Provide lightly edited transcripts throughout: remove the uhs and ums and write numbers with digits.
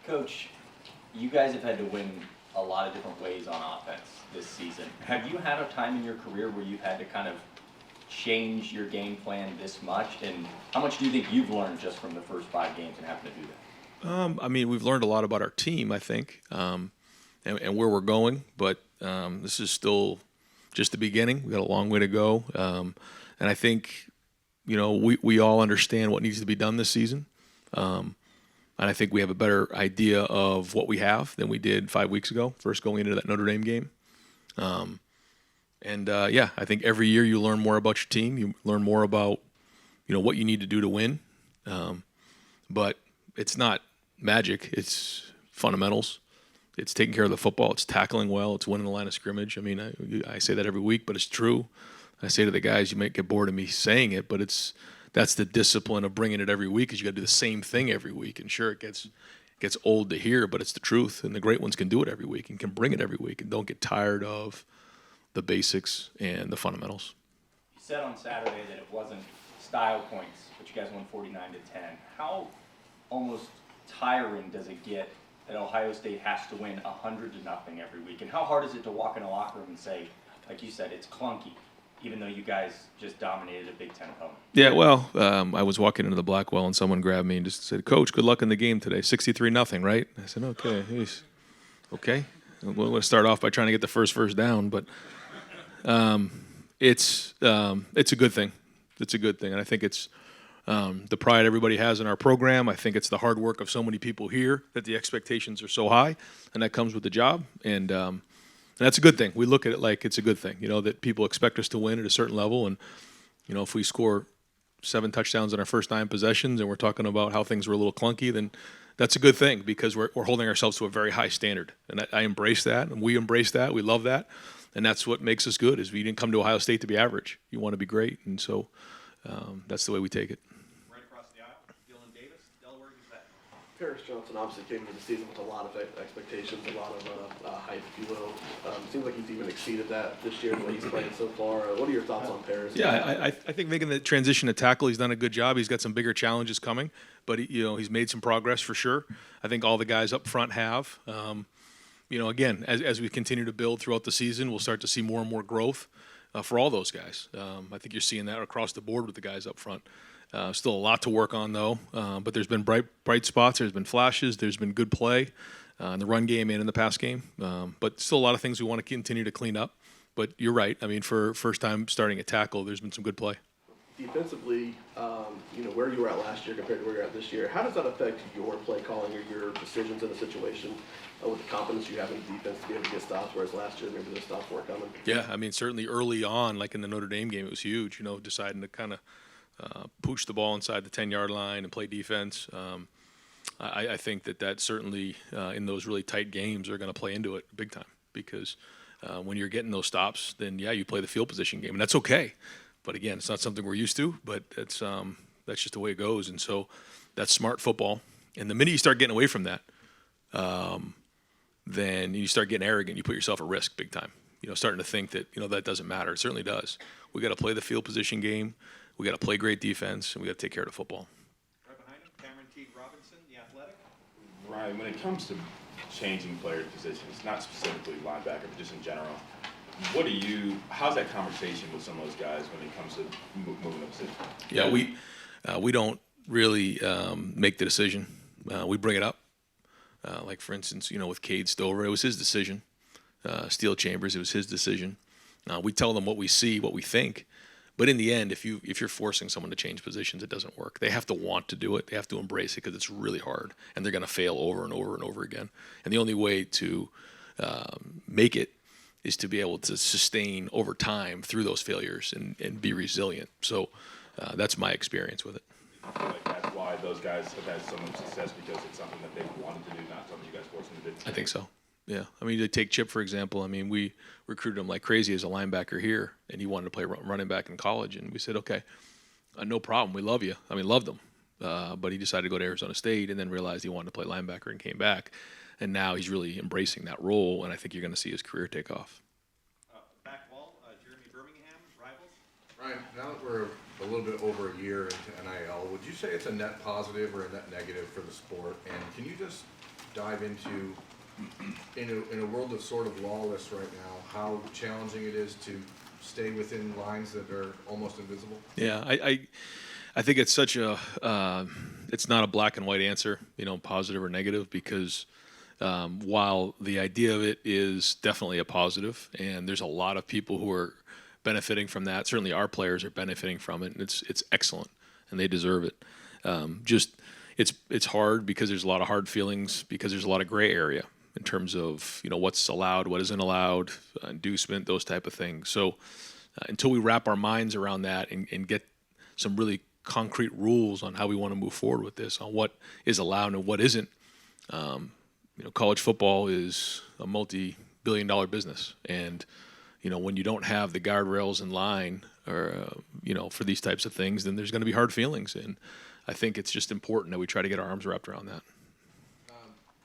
Coach, you guys have had to win a lot of different ways on offense this season. Have you had a time in your career where you've had to kind of change your game plan this much? And how much do you think you've learned just from the first 5 games and having to do that? I mean, we've learned a lot about our team, I think, and where we're going. But this is still just the beginning. We got a long way to go, and I think, we all understand what needs to be done this season, and I think we have a better idea of what we have than we did 5 weeks ago, first going into that Notre Dame game. I think every year you learn more about your team. You learn more about, what you need to do to win. But it's not magic. It's fundamentals. It's taking care of the football. It's tackling well. It's winning the line of scrimmage. I mean, I say that every week, but it's true. I say to the guys, you might get bored of me saying it, but that's the discipline of bringing it every week, is you got to do the same thing every week. And sure, it gets old to hear, but it's the truth. And the great ones can do it every week and can bring it every week and don't get tired of the basics and the fundamentals. You said on Saturday that it wasn't style points, but you guys won 49-10. How almost tiring does it get that Ohio State has to win 100-0 every week? And how hard is it to walk in a locker room and say, like you said, it's clunky, even though you guys just dominated a Big Ten opponent? Yeah, well, I was walking into the Blackwell and someone grabbed me and just said, "Coach, good luck in the game today. 63-0, right?" I said, "Okay, geez. Okay. We're going to start off by trying to get the first down, but it's a good thing. It's a good thing, and I think it's the pride everybody has in our program. I think it's the hard work of so many people here that the expectations are so high, and that comes with the job, and that's a good thing. We look at it like it's a good thing, that people expect us to win at a certain level, and if we score 7 touchdowns in our first 9 possessions, and we're talking about how things were a little clunky, then that's a good thing, because we're holding ourselves to a very high standard, and I embrace that, and we embrace that. We love that, and that's what makes us good. Is we didn't come to Ohio State to be average. You want to be great, and so that's the way we take it. Right across the aisle, Dylan Davis, Delaware Gazette. Paris Johnson obviously came into the season with a lot of expectations, a lot of hype, if you will. Seems like he's even exceeded that this year, the way he's playing so far. What are your thoughts on Paris? Yeah, I think making the transition to tackle, he's done a good job. He's got some bigger challenges coming, but he's made some progress for sure. I think all the guys up front have. Again, as we continue to build throughout the season, we'll start to see more and more growth for all those guys. I think you're seeing that across the board with the guys up front. Still a lot to work on, though, but there's been bright spots. There's been flashes. There's been good play in the run game and in the pass game. But still a lot of things we want to continue to clean up. But you're right. I mean, for first time starting a tackle, there's been some good play. Defensively, where you were at last year compared to where you're at this year, how does that affect your play calling or your decisions in a situation with the confidence you have in the defense to be able to get stops, whereas last year maybe the stops weren't coming? Yeah, I mean, certainly early on, like in the Notre Dame game, it was huge, deciding to kind of pooch the ball inside the 10-yard line and play defense. I think that certainly in those really tight games are going to play into it big time, because when you're getting those stops, then, yeah, you play the field position game, and that's okay. But, again, it's not something we're used to, but that's just the way it goes. And so that's smart football. And the minute you start getting away from that, then you start getting arrogant. You put yourself at risk big time, starting to think that, that doesn't matter. It certainly does. We got to play the field position game. We got to play great defense, and we got to take care of the football. Right behind him, Cameron Teague Robinson, The Athletic. Ryan, when it comes to changing player positions, not specifically linebacker, but just in general, how's that conversation with some of those guys when it comes to moving the position? Yeah, we don't really make the decision. We bring it up. Like, for instance, with Cade Stover, it was his decision. Steel Chambers, it was his decision. We tell them what we see, what we think. But in the end, if you're forcing someone to change positions, it doesn't work. They have to want to do it. They have to embrace it, because it's really hard, and they're going to fail over and over and over again. And the only way to make it is to be able to sustain over time through those failures and be resilient. So that's my experience with it. I feel like that's why those guys have had so much success, because it's something that they wanted to do, not something you guys forced them to do. I think so. Yeah. I mean, to take Chip, for example, I mean, we recruited him like crazy as a linebacker here, and he wanted to play running back in college. And we said, okay, no problem. We love you. I mean, loved him. But he decided to go to Arizona State and then realized he wanted to play linebacker and came back. And now he's really embracing that role, and I think you're going to see his career take off. Back wall, Jeremy Birmingham, Rivals. Ryan, now that we're a little bit over a year into NIL, would you say it's a net positive or a net negative for the sport? And can you just dive into, in a world that's sort of lawless right now, how challenging it is to stay within lines that are almost invisible? Yeah, I think it's such a it's not a black and white answer, positive or negative, because while the idea of it is definitely a positive, and there's a lot of people who are benefiting from that. Certainly, our players are benefiting from it, and it's excellent, and they deserve it. Just it's hard because there's a lot of hard feelings, because there's a lot of gray area in terms of what's allowed, what isn't allowed, inducement, those type of things. So until we wrap our minds around that and get some really concrete rules on how we want to move forward with this, on what is allowed and what isn't, college football is a multi-billion-dollar business, and when you don't have the guardrails in line, or for these types of things, then there's going to be hard feelings, and I think it's just important that we try to get our arms wrapped around that.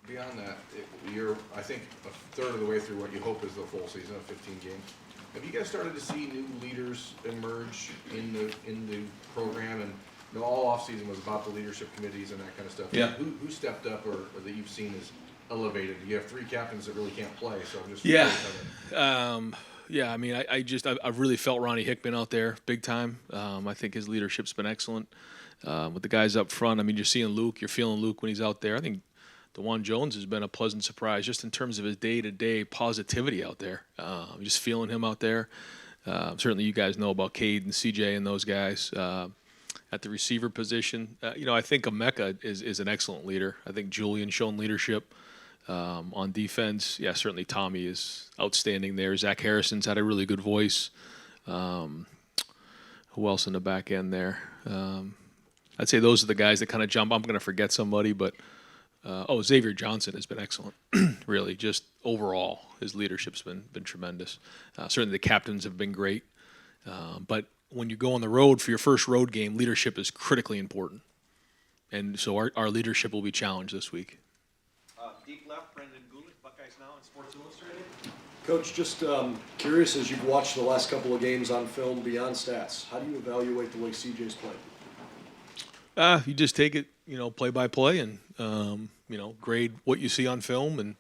Beyond that, you're, I think, a third of the way through what you hope is the full season of 15 games. Have you guys started to see new leaders emerge in the program? And all offseason was about the leadership committees and that kind of stuff. Yeah. Who stepped up or that you've seen is elevated? You have 3 captains that really can't play, so I'm just Yeah. curious. Yeah, I mean, I've really felt Ronnie Hickman out there big time. I think his leadership's been excellent. With the guys up front, I mean, you're seeing Luke, you're feeling Luke when he's out there. I think DeJuan Jones has been a pleasant surprise just in terms of his day-to-day positivity out there. Just feeling him out there. Certainly you guys know about Cade and CJ and those guys. At the receiver position, I think Emeka is an excellent leader. I think Julian's shown leadership. On defense, yeah, certainly Tommy is outstanding there. Zach Harrison's had a really good voice. Who else in the back end there? I'd say those are the guys that kind of jump. I'm going to forget somebody, but Xavier Johnson has been excellent. Really, just overall, his leadership's been tremendous. Certainly the captains have been great. But when you go on the road for your first road game, leadership is critically important. And so our leadership will be challenged this week. Deep left, Brendan Gulick, Buckeyes Now and Sports Illustrated. Coach, just curious, as you've watched the last couple of games on film beyond stats, how do you evaluate the way CJ's playing? You just take it, play by play, and grade what you see on film. And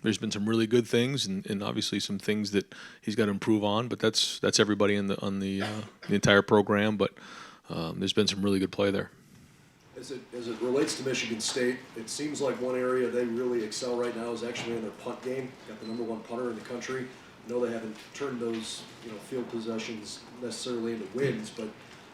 there's been some really good things, and obviously some things that he's got to improve on. But that's everybody on the entire program. But there's been some really good play there. As it relates to Michigan State, it seems like one area they really excel right now is actually in their punt game. Got the number 1 punter in the country. I know they haven't turned those field possessions necessarily into wins, but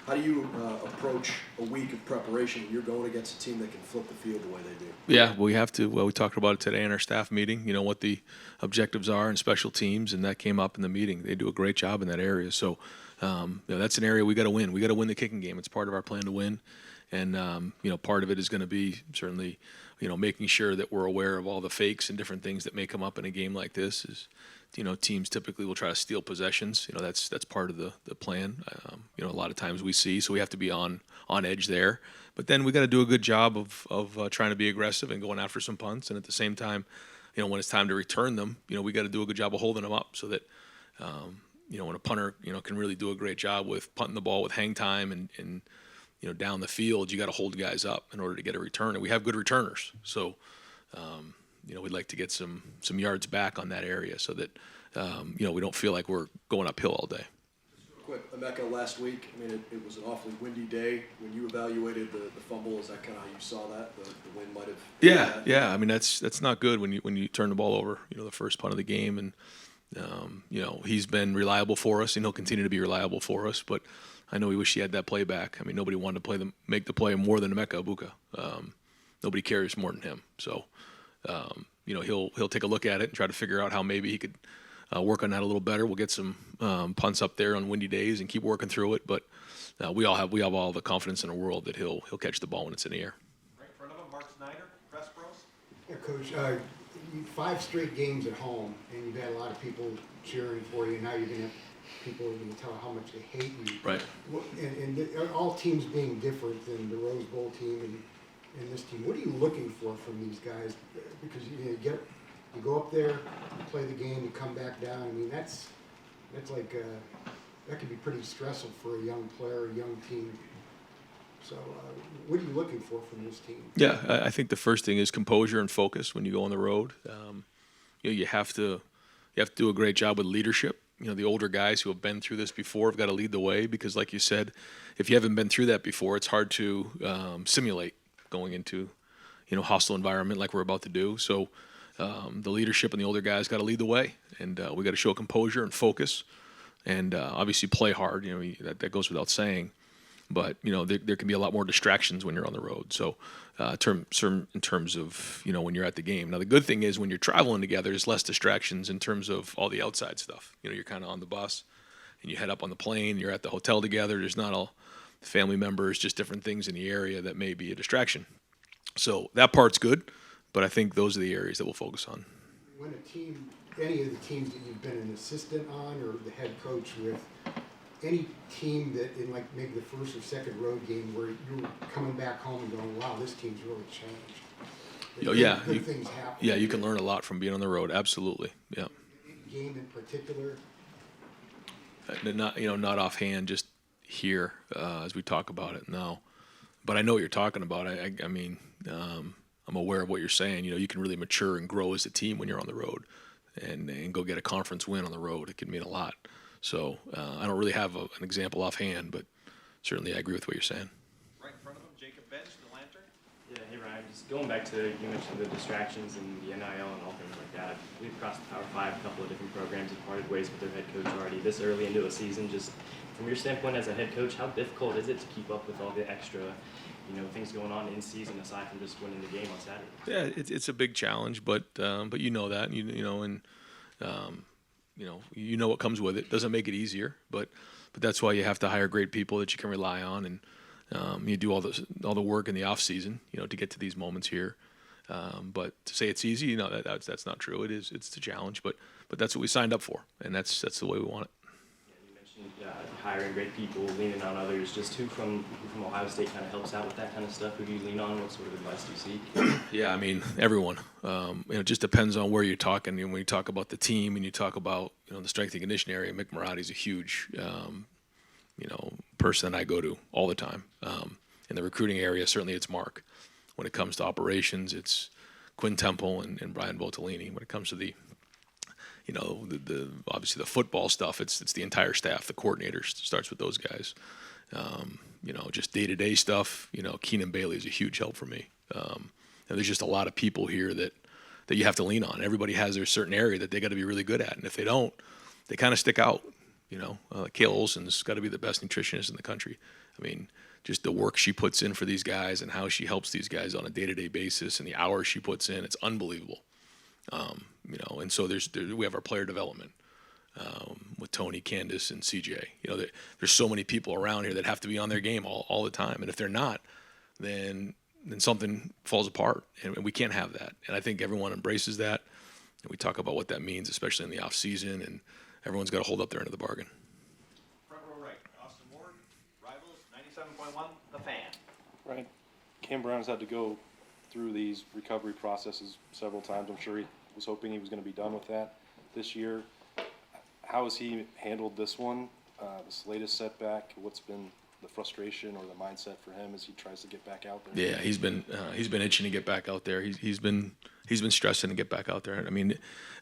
how do you approach a week of preparation when you're going against a team that can flip the field the way they do? Yeah, we have to. Well, we talked about it today in our staff meeting, what the objectives are in special teams, and that came up in the meeting. They do a great job in that area. So that's an area we got to win. We got to win the kicking game. It's part of our plan to win. And, part of it is going to be certainly, making sure that we're aware of all the fakes and different things that may come up in a game like this. Is, teams typically will try to steal possessions. That's part of the plan. A lot of times we see, so we have to be on edge there. But then we got to do a good job of trying to be aggressive and going after some punts. And at the same time, when it's time to return them, we got to do a good job of holding them up so that, when a punter, can really do a great job with punting the ball with hang time and down the field, you got to hold guys up in order to get a return. And we have good returners. So, we'd like to get some yards back on that area so that, we don't feel like we're going uphill all day. Quick, Emeka, last week, I mean, it was an awfully windy day. When you evaluated the fumble, is that kind of how you saw that? The wind might have... Yeah. I mean, that's not good when you turn the ball over, the first punt of the game. And, he's been reliable for us, and he'll continue to be reliable for us. But I know we wish he had that play back. I mean, nobody wanted to make the play more than Emeka Egbuka. Nobody cares more than him. So, he'll take a look at it and try to figure out how maybe he could work on that a little better. We'll get some punts up there on windy days and keep working through it. But we have all the confidence in the world that he'll catch the ball when it's in the air. Right in front of him, Mark Snyder, Press Bros. Yeah, Coach, 5 straight games at home, and you've had a lot of people cheering for you. Now you're going to have people are going to tell how much they hate you. Right. And all teams being different than the Rose Bowl team and this team. What are you looking for from these guys? Because you go up there, you play the game, you come back down. I mean, that's like that could be pretty stressful for a young player, a young team. So, what are you looking for from this team? Yeah, I think the first thing is composure and focus when you go on the road. You have to do a great job with leadership. The older guys who have been through this before have got to lead the way because, like you said, if you haven't been through that before, it's hard to simulate going into hostile environment like we're about to do. So the leadership and the older guys got to lead the way, and we got to show composure and focus, and obviously play hard. That goes without saying. But there can be a lot more distractions when you're on the road. So, in terms of when you're at the game. Now, the good thing is when you're traveling together, there's less distractions in terms of all the outside stuff. You're kind of on the bus, and you head up on the plane. You're at the hotel together. There's not all family members, just different things in the area that may be a distraction. So that part's good, but I think those are the areas that we'll focus on. When a team, any of the teams that you've been an assistant on or the head coach with, any team that in like maybe the first or second road game where you were coming back home and going, wow, this team's really changed. Yeah, Good things happen. Yeah, you can learn a lot from being on the road. Absolutely. Yeah. Game in particular. Not offhand, just here as we talk about it. No, but I know what you're talking about. I mean, I'm aware of what you're saying. You can really mature and grow as a team when you're on the road, and go get a conference win on the road. It can mean a lot. So I don't really have an example offhand, but certainly I agree with what you're saying. Right in front of him, Jacob Bench, the Lantern. Yeah, hey Ryan, just going back to, you mentioned the distractions and the NIL and all things like that. We've crossed the Power 5, a couple of different programs and parted ways with their head coach already this early into a season. Just from your standpoint as a head coach, how difficult is it to keep up with all the extra, things going on in season aside from just winning the game on Saturday? Yeah, it's a big challenge, but you know that, what comes with it. Doesn't make it easier, but that's why you have to hire great people that you can rely on, and you do all the work in the off season, to get to these moments here. But to say it's easy, that's not true. It's a challenge, but that's what we signed up for, and that's the way we want it. Yeah, you mentioned hiring great people, leaning on others. Just who from Ohio State kind of helps out with that kind of stuff? Who do you lean on? What sort of advice do you seek? Yeah, I mean, everyone. It just depends on where you're talking. When you talk about the team and you talk about the strength and conditioning area, Mick Marotti's a huge person that I go to all the time. In the recruiting area, certainly it's Mark. When it comes to operations, it's Quinn Temple and Brian Boltolini. When it comes to the obviously the football stuff, it's the entire staff. The coordinators starts with those guys. Just day-to-day stuff. Keenan Bailey is a huge help for me. And there's just a lot of people here that you have to lean on. Everybody has their certain area that they got to be really good at, and if they don't, they kind of stick out. Kale Olson's got to be the best nutritionist in the country. I mean, just the work she puts in for these guys and how she helps these guys on a day-to-day basis and the hours she puts in, it's unbelievable. And so we have our player development with Tony, Candace, and CJ. There's so many people around here that have to be on their game all the time, and if they're not, then something falls apart, and we can't have that. And I think everyone embraces that, and we talk about what that means, especially in the off season, and everyone's got to hold up their end of the bargain. Front row right, Austin Ward, Rivals, 97.1, The Fan. Right. Cam Brown's had to go through these recovery processes several times. I'm sure he was hoping he was going to be done with that this year. How has he handled this one, this latest setback? What's been the frustration or the mindset for him as he tries to get back out there? Yeah, he's been itching to get back out there. He's been stressing to get back out there. I mean,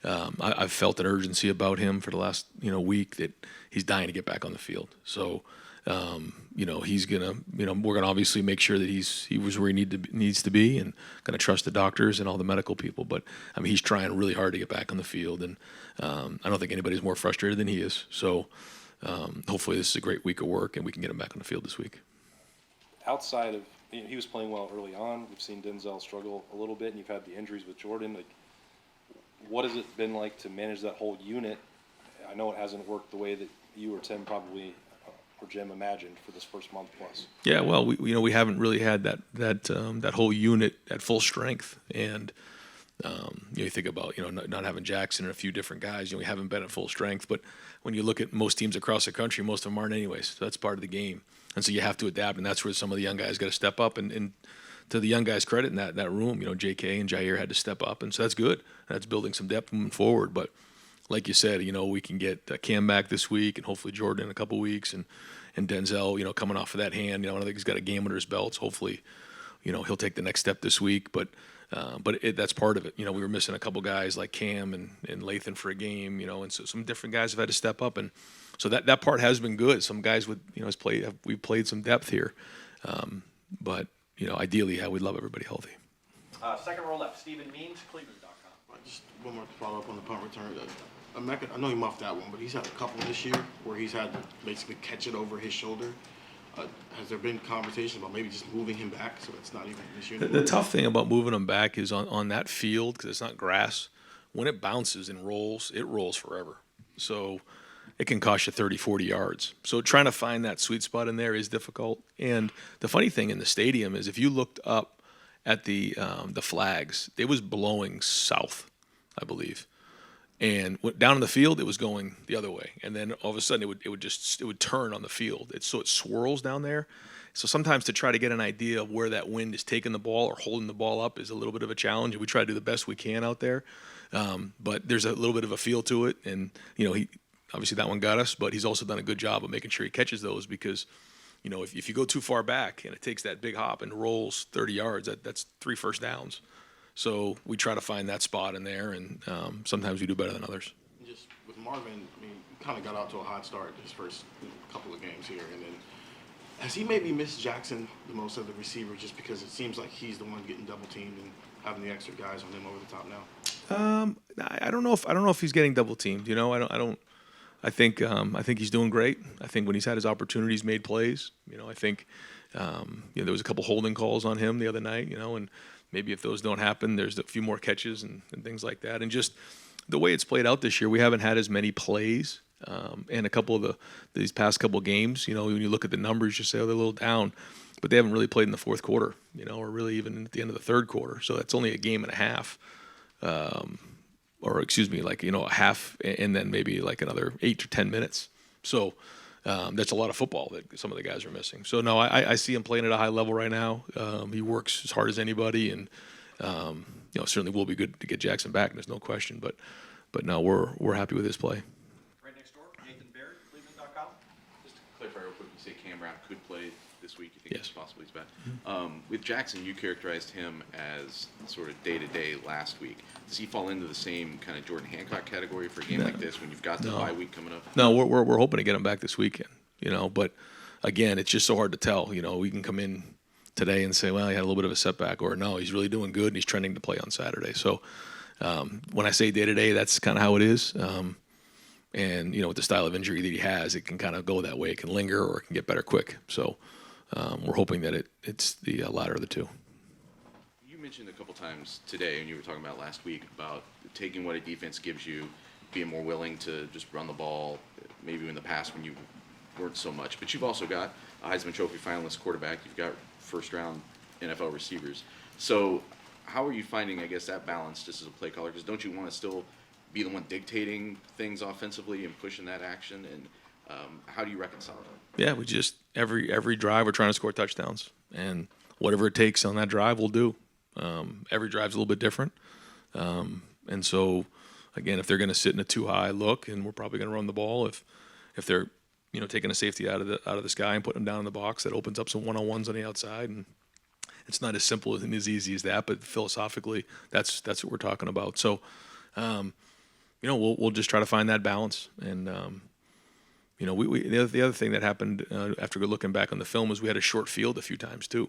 I've felt an urgency about him for the last week that he's dying to get back on the field. So he's gonna we're gonna obviously make sure that he was where he needs to be, and gonna trust the doctors and all the medical people. But I mean, he's trying really hard to get back on the field, and I don't think anybody's more frustrated than he is. So hopefully this is a great week of work and we can get him back on the field this week. Outside of, he was playing well early on. We've seen Denzel struggle a little bit, and you've had the injuries with Jordan. Like, what has it been like to manage that whole unit? I know it hasn't worked the way that you or Tim probably or Jim imagined for this first month plus. Yeah, well, we haven't really had that whole unit at full strength, and you think about not having Jackson and a few different guys. We haven't been at full strength, but when you look at most teams across the country, most of them aren't anyways. So that's part of the game, and so you have to adapt, and that's where some of the young guys got to step up. And to the young guys' credit in that room, J.K. and Jair had to step up, and so that's good. That's building some depth moving forward. But like you said, we can get Cam back this week, and hopefully Jordan in a couple weeks, and and Denzel, coming off of that hand, I think he's got a game under his belt. So hopefully, he'll take the next step this week. But that's part of it. We were missing a couple guys like Cam and Lathan for a game, and so some different guys have had to step up, and so that part has been good. Some guys with we've played some depth here, but ideally, we'd love everybody healthy. Second row left, Stephen Means, Cleveland.com. Just one more follow-up on the punt return. Emeka, I know he muffed that one, but he's had a couple this year where he's had to basically catch it over his shoulder. Has there been conversation about maybe just moving him back so it's not even this year? The tough thing about moving them back is on that field, because it's not grass, when it bounces and rolls, it rolls forever. So it can cost you 30, 40 yards. So trying to find that sweet spot in there is difficult. And the funny thing in the stadium is if you looked up at the flags, it was blowing south, I believe. And down in the field, it was going the other way. And then all of a sudden, it would turn on the field. So it swirls down there. So sometimes to try to get an idea of where that wind is taking the ball or holding the ball up is a little bit of a challenge. And we try to do the best we can out there. But there's a little bit of a feel to it. And, he obviously that one got us, but he's also done a good job of making sure he catches those because, if you go too far back and it takes that big hop and rolls 30 yards, that's 3 first downs. So we try to find that spot in there, and sometimes we do better than others. Just with Marvin, he kind of got out to a hot start his first couple of games here, and then has he maybe missed Jackson the most of the receivers just because it seems like he's the one getting double teamed and having the extra guys on him over the top now? I don't know if he's getting double teamed. I think he's doing great. I think when he's had his opportunities, made plays. I think there was a couple holding calls on him the other night. And maybe if those don't happen, there's a few more catches and things like that. And just the way it's played out this year, we haven't had as many plays. And a couple of these past couple of games, when you look at the numbers, you say, oh, they're a little down. But they haven't really played in the fourth quarter, or really even at the end of the third quarter. So that's only a game and a half. Or excuse me, a half and then maybe like another 8 to 10 minutes. So that's a lot of football that some of the guys are missing. So no, I see him playing at a high level right now. He works as hard as anybody, and certainly will be good to get Jackson back. There's no question. But no, we're happy with his play. Right next door, Nathan Baird, Cleveland.com. Just to clarify real quick, you say Cam Brown could play this week. You think Yes. it's possible he's back? With Jackson, you characterized him as sort of day-to-day last week. Does he fall into the same kind of Jordan Hancock category for a game like this when you've got the bye week coming up? No, we're hoping to get him back this weekend. But again, it's just so hard to tell. We can come in today and say, well, he had a little bit of a setback, or no, he's really doing good and he's trending to play on Saturday. So when I say day-to-day, that's kind of how it is. And with the style of injury that he has, it can kind of go that way. It can linger or it can get better quick. So we're hoping that it's the latter of the two. You mentioned a couple times today, and you were talking about last week, about taking what a defense gives you, being more willing to just run the ball, maybe in the past when you weren't so much. But you've also got a Heisman Trophy finalist quarterback. You've got first-round NFL receivers. So how are you finding, I guess, that balance just as a play caller? Because don't you want to still be the one dictating things offensively and pushing that action? And how do you reconcile that? Yeah, we just every drive we're trying to score touchdowns, and whatever it takes on that drive, we'll do. Every drive's a little bit different, and so again, if they're going to sit in a too high look, and we're probably going to run the ball. If they're taking a safety out of the sky and putting them down in the box, that opens up some one-on-ones on the outside, and it's not as simple and as easy as that. But philosophically, that's what we're talking about. So, we'll just try to find that balance. And the other thing that happened after looking back on the film was we had a short field a few times too.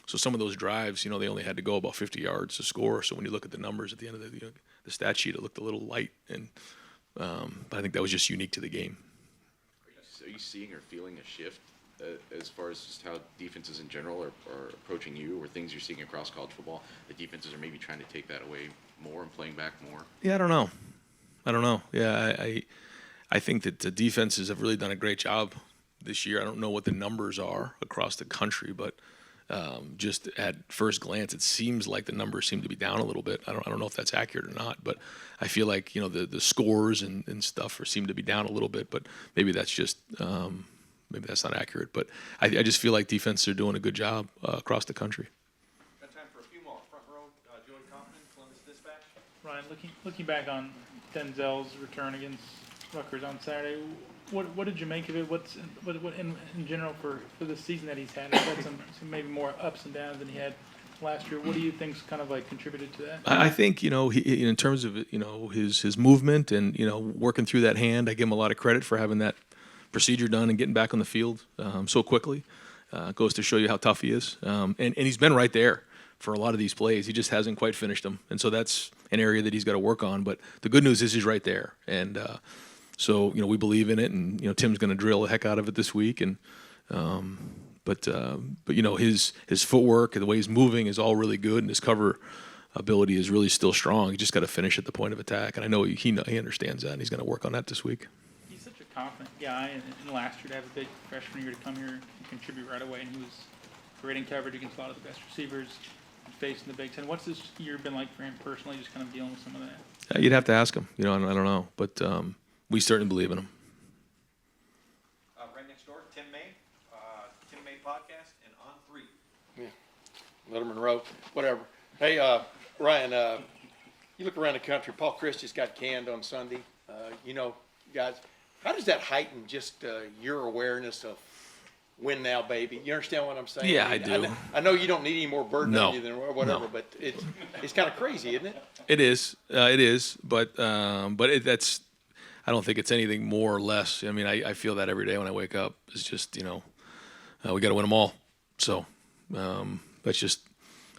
So some of those drives, they only had to go about 50 yards to score. So when you look at the numbers at the end of the stat sheet, it looked a little light. And but I think that was just unique to the game. Are you seeing or feeling a shift as far as just how defenses in general are approaching you, or things you're seeing across college football? The defenses are maybe trying to take that away more and playing back more? Yeah, I don't know. Yeah, I think that the defenses have really done a great job this year. I don't know what the numbers are across the country, but just at first glance, it seems like the numbers seem to be down a little bit. I don't know if that's accurate or not, but I feel like the scores and stuff seem to be down a little bit. But maybe that's just maybe that's not accurate. But I just feel like defenses are doing a good job across the country. Got time for a few more. Front row, Joey Kaufman, Columbus Dispatch. Ryan, looking back on Denzel's return against Rutgers on Saturday. What did you make of it? What in general for the season that he's had? He's had some maybe more ups and downs than he had last year. What do you think's kind of like contributed to that? I think he, in terms of his movement and working through that hand, I give him a lot of credit for having that procedure done and getting back on the field so quickly. Goes to show you how tough he is, and he's been right there for a lot of these plays. He just hasn't quite finished them, and so that's an area that he's got to work on. But the good news is he's right there, and so we believe in it, and Tim's going to drill the heck out of it this week, and but his footwork and the way he's moving is all really good, and his cover ability is really still strong. He just got to finish at the point of attack, and I know he understands that, and he's going to work on that this week. He's such a confident guy, and last year to have a big freshman year to come here and contribute right away, and he was great in coverage against a lot of the best receivers facing the Big Ten. What's this year been like for him personally, just kind of dealing with some of that? You'd have to ask him. I don't know, but we certainly believe in him. Right next door, Tim May podcast, and On 3. Letterman Row, whatever. Hey, Ryan, you look around the country. Paul Christie's got canned on Sunday. Guys, how does that heighten just your awareness of win now, baby? You understand what I'm saying? Yeah, I do. I know you don't need any more burden No. on you than whatever, No. but it's kind of crazy, isn't it? It is, but that's. I don't think it's anything more or less. I mean, I feel that every day when I wake up. It's just we got to win them all. So that's just,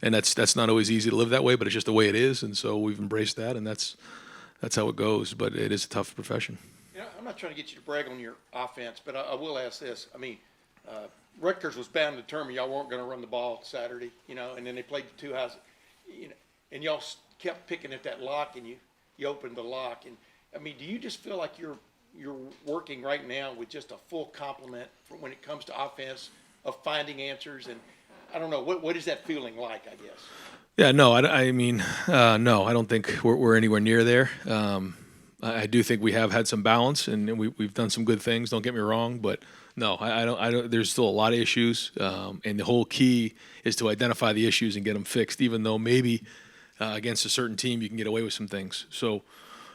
and that's not always easy to live that way, but it's just the way it is, and so we've embraced that, and that's how it goes. But it is a tough profession. I'm not trying to get you to brag on your offense, but I will ask this. I mean, Rutgers was bound and determined y'all weren't going to run the ball Saturday, and then they played the two houses, and y'all kept picking at that lock, and you opened the lock. And I mean, do you just feel like you're working right now with just a full complement when it comes to offense of finding answers? And I don't know, what is that feeling like, I guess? Yeah, no, I mean, no, I don't think we're anywhere near there. I do think we have had some balance, and we've done some good things. Don't get me wrong, but no, I don't. There's still a lot of issues, and the whole key is to identify the issues and get them fixed. Even though maybe against a certain team you can get away with some things. So,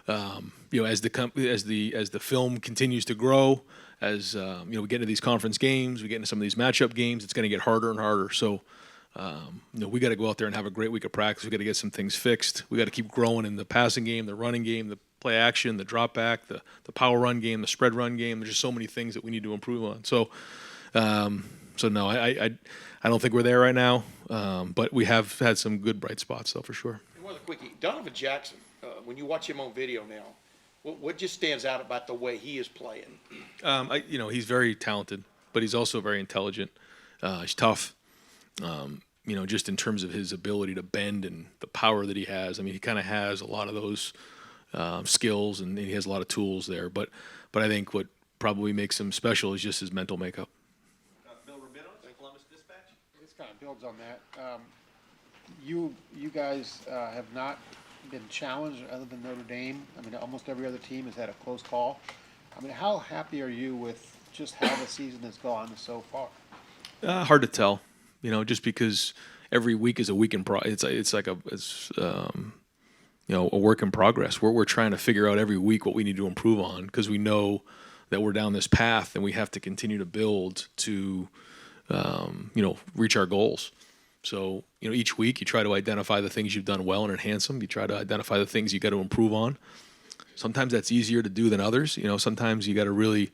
as the film continues to grow, as we get into these conference games, we get into some of these matchup games, it's going to get harder and harder. So. We got to go out there and have a great week of practice. We got to get some things fixed. We got to keep growing in the passing game, the running game, the play action, the drop back, the power run game, the spread run game. There's just so many things that we need to improve on. So, no, I don't think we're there right now. But we have had some good bright spots though, for sure. And one other quickie, Donovan Jackson. When you watch him on video now, what just stands out about the way he is playing? He's very talented, but he's also very intelligent. He's tough. Just in terms of his ability to bend and the power that he has. I mean, he kind of has a lot of those skills, and he has a lot of tools there. But I think what probably makes him special is just his mental makeup. Bill Rubino, Columbus Dispatch. This kind of builds on that. You guys have not been challenged other than Notre Dame. I mean, almost every other team has had a close call. I mean, how happy are you with just how the season has gone so far? Hard to tell. Just because every week is a week in it's a work in progress. We're trying to figure out every week what we need to improve on, because we know that we're down this path and we have to continue to build to, reach our goals. So, each week you try to identify the things you've done well and enhance them. You try to identify the things you got to improve on. Sometimes that's easier to do than others. Sometimes you got to really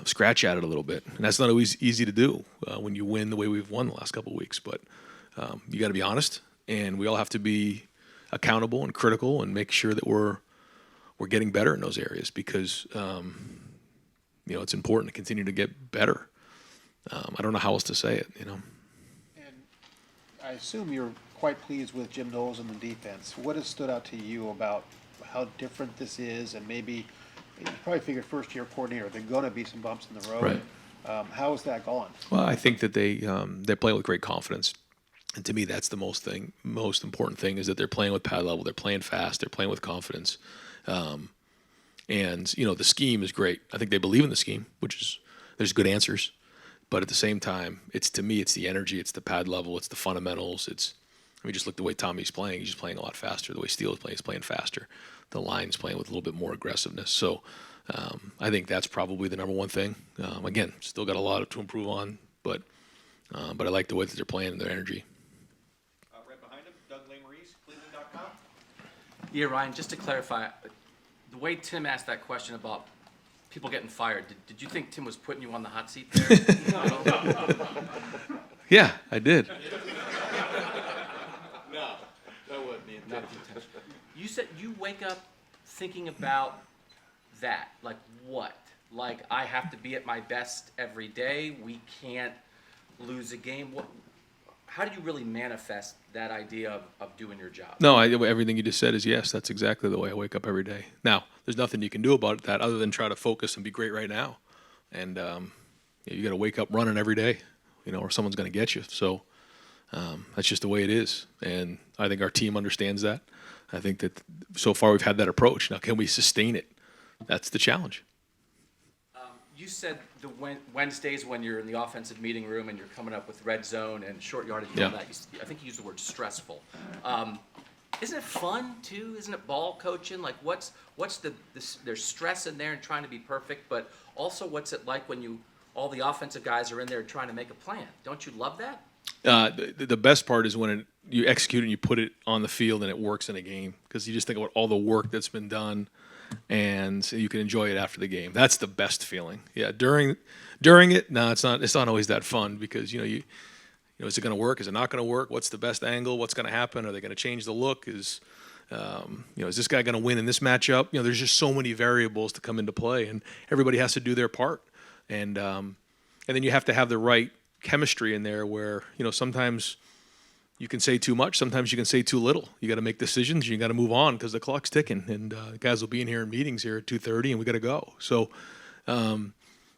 scratch at it a little bit, and that's not always easy to do when you win the way we've won the last couple of weeks. But you got to be honest, and we all have to be accountable and critical, and make sure that we're getting better in those areas, because it's important to continue to get better. I don't know how else to say it. And I assume you're quite pleased with Jim Knowles and the defense. What has stood out to you about how different this is, and maybe? You probably figured first-year coordinator, there are going to be some bumps in the road. Right. How is that going? Well, I think that they're playing with great confidence, and to me, that's the most important thing is that they're playing with pad level, they're playing fast, they're playing with confidence, and the scheme is great. I think they believe in the scheme, there's good answers, but at the same time, to me, it's the energy, it's the pad level, it's the fundamentals, it's I mean, just look the way Tommy's playing. He's just playing a lot faster. The way Steele is playing, he's playing faster. The line's playing with a little bit more aggressiveness. So I think that's probably the number one thing. Again, still got a lot to improve on, but I like the way that they're playing and their energy. Right behind him, Doug Lesmerises, Cleveland.com. Yeah, Ryan, just to clarify, the way Tim asked that question about people getting fired, did you think Tim was putting you on the hot seat there? Yeah, I did. No, that wasn't the Not intent. the intention. You said you wake up thinking about that, like what? Like I have to be at my best every day. We can't lose a game. What? How do you really manifest that idea of doing your job? No, everything you just said is yes. That's exactly the way I wake up every day. Now, there's nothing you can do about that other than try to focus and be great right now. And you got to wake up running every day, or someone's going to get you. So that's just the way it is. And I think our team understands that. I think that so far we've had that approach. Now, can we sustain it? That's the challenge. You said the Wednesdays when you're in the offensive meeting room and you're coming up with red zone and short yardage and all Yeah. that. I think you used the word stressful. Isn't it fun too? Isn't it ball coaching? Like what's there's stress in there and trying to be perfect, but also what's it like when all the offensive guys are in there trying to make a plan? Don't you love that? The best part is when you execute and you put it on the field and it works in a game, because you just think about all the work that's been done and you can enjoy it after the game. That's the best feeling. Yeah, during it, no, it's not always that fun, because is it going to work? Is it not going to work? What's the best angle? What's going to happen? Are they going to change the look? Is this guy going to win in this matchup? There's just so many variables to come into play, and everybody has to do their part. And then you have to have the right chemistry in there where, sometimes you can say too much, sometimes you can say too little. You got to make decisions, you got to move on because the clock's ticking, and guys will be in here in meetings here at 2:30 and we got to go. So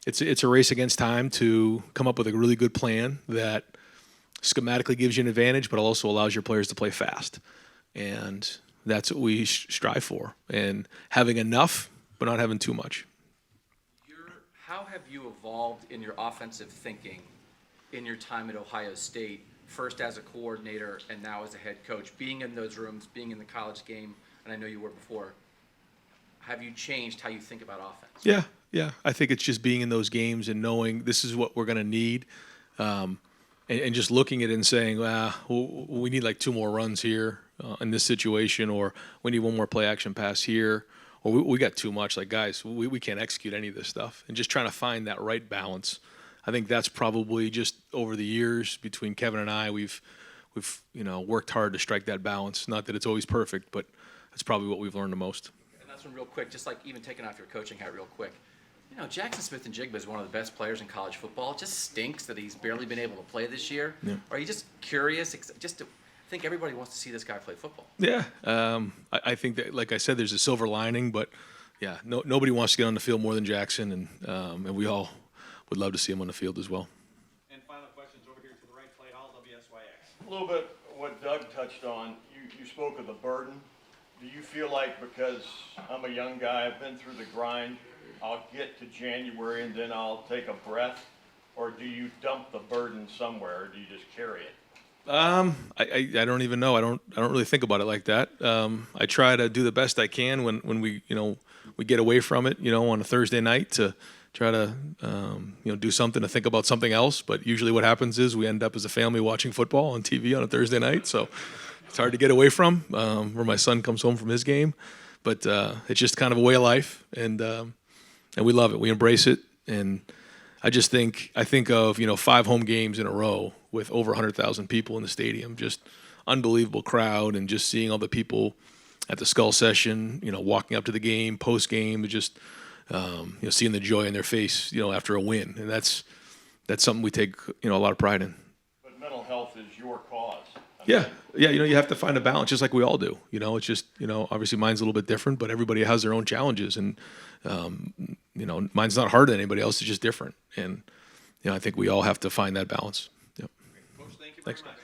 it's a race against time to come up with a really good plan that schematically gives you an advantage, but also allows your players to play fast. And that's what we strive for, and having enough, but not having too much. How have you evolved in your offensive thinking in your time at Ohio State, first as a coordinator and now as a head coach, being in those rooms, being in the college game, and I know you were before? Have you changed how you think about offense? Yeah. I think it's just being in those games and knowing this is what we're going to need, and just looking at it and saying, we need like 2 more runs here in this situation, or we need 1 more play action pass here, or we got too much. Like, guys, we can't execute any of this stuff, and just trying to find that right balance. I think that's probably just over the years between Kevin and I, we've worked hard to strike that balance. Not that it's always perfect, but that's probably what we've learned the most. And that's one real quick, just like even taking off your coaching hat real quick. Jackson Smith-Njigba is one of the best players in college football. It just stinks that he's barely been able to play this year. Yeah. Are you just curious? I think everybody wants to see this guy play football. Yeah, I think that, like I said, there's a silver lining, but yeah, nobody wants to get on the field more than Jackson, and we all would love to see him on the field as well. And final questions over here to the right, Clay Hall, WSYX. A little bit what Doug touched on, you spoke of the burden. Do you feel like because I'm a young guy, I've been through the grind, I'll get to January and then I'll take a breath? Or do you dump the burden somewhere, or do you just carry it? I don't even know. I don't really think about it like that. I try to do the best I can when we get away from it, on a Thursday night, to try to do something, to think about something else. But usually what happens is we end up as a family watching football on TV on a Thursday night. So it's hard to get away from, where my son comes home from his game. But it's just kind of a way of life, and we love it. We embrace it. And I think of 5 home games in a row with over 100,000 people in the stadium, just unbelievable crowd, and just seeing all the people at the Skull Session, walking up to the game, post game, just seeing the joy in their face, after a win, and that's something we take a lot of pride in. But mental health is your cause. Yeah, you have to find a balance, just like we all do. It's just obviously mine's a little bit different, but everybody has their own challenges, and mine's not harder than anybody else. It's just different, and I think we all have to find that balance. Yep. Coach, thank you very Thanks. much.